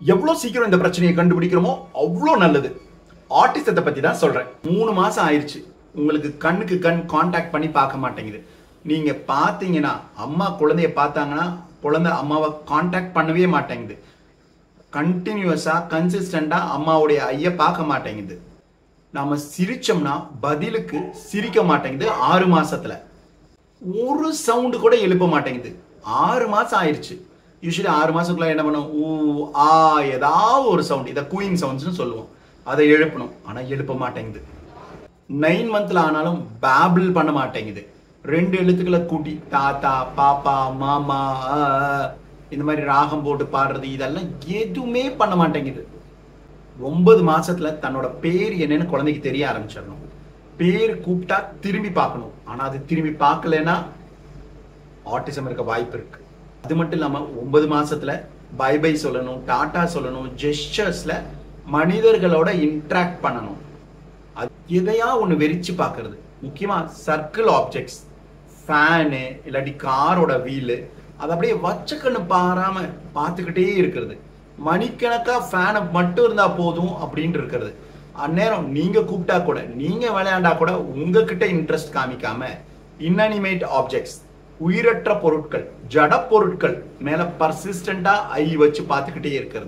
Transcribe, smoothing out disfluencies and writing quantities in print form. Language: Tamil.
எவ்வளவு சீக்கிரம் இந்த பிரச்சனையை கண்டுபிடிக்கிறோமோ அவ்வளோ நல்லது. ஆட்டிசத்தை பத்தி தான் சொல்றேன். 3 மாசம் ஆயிருச்சு, உங்களுக்கு கண்ணுக்கு கண் கான்டாக்ட் பண்ணி பார்க்க மாட்டேங்குது. நீங்க பாத்தீங்கன்னா அம்மா குழந்தைய பார்த்தாங்கன்னா குழந்தை அம்மாவை கான்டாக்ட் பண்ணவே மாட்டேங்குது. கண்டினியூஸா கன்சிஸ்டண்டா அம்மாவுடைய ஐய பார்க்க மாட்டேங்குது. நாம சிரிச்சோம்னா பதிலுக்கு சிரிக்க மாட்டேங்குது. 6 மாசத்துல ஒரு சவுண்டு கூட எழுப்ப மாட்டேங்குது. 6 மாசம் ஆயிருச்சு. யூஸ்வலி 6 மாசத்துக்குள்ள என்ன பண்ணும், ஊ ஆ ஏதாவது ஒரு சவுண்ட், இதை கூயிங் சவுண்ட்ஸ்னு சொல்லுவோம், அதை எழுப்பணும். ஆனா எழுப்ப மாட்டேங்குது. 9 மந்த்ல ஆனாலும் பேபிள் பண்ண மாட்டேங்குது. 2 எழுத்துக்களை கூட்டி தாத்தா பாப்பா மாமா இந்த மாதிரி ராகம் போட்டு பாடுறது இதெல்லாம் எதுவுமே பண்ண மாட்டேங்குது. 9 மாசத்துல தன்னோட பேர் என்னன்னு குழந்தைக்கு தெரிய ஆரம்பிச்சிடணும். பேர் கூப்பிட்டா திரும்பி பார்க்கணும். ஆனா அது திரும்பி பார்க்கலன்னா ஆட்டிசம் இருக்க வாய்ப்பு இருக்கு. அது மட்டும் இல்லாம 9 மாசத்துல பை பை சொல்லணும், டாடா சொல்லணும், ஜெஸ்டர்ஸ்ல மனிதர்களோட இன்டராக்ட் பண்ணணும். அது எதையா ஒண்ணு வெறிச்சு பார்க்கிறது. முக்கியமா சர்க்கிள் ஆப்ஜெக்ட்ஸ், ஃபேனு இல்லாட்டி காரோட வீலு, அது அப்படியே வச்ச கண்ணு பாராம பார்த்துக்கிட்டே இருக்கிறது. மணிக்கணக்கா ஃபேனை மட்டும் இருந்தா போதும் அப்படின்னு இருக்கிறது. அந்நேரம் நீங்க கூப்பிட்டா கூட, நீங்க விளையாண்டா கூட உங்ககிட்ட இன்ட்ரெஸ்ட் காமிக்காம இன்அனிமேட் ஆப்ஜெக்ட்ஸ், உயிரற்ற பொருட்கள், ஜட பொருட்கள் மேல பர்சிஸ்டண்டா ஐ வச்சு பார்த்துக்கிட்டே இருக்கிறது.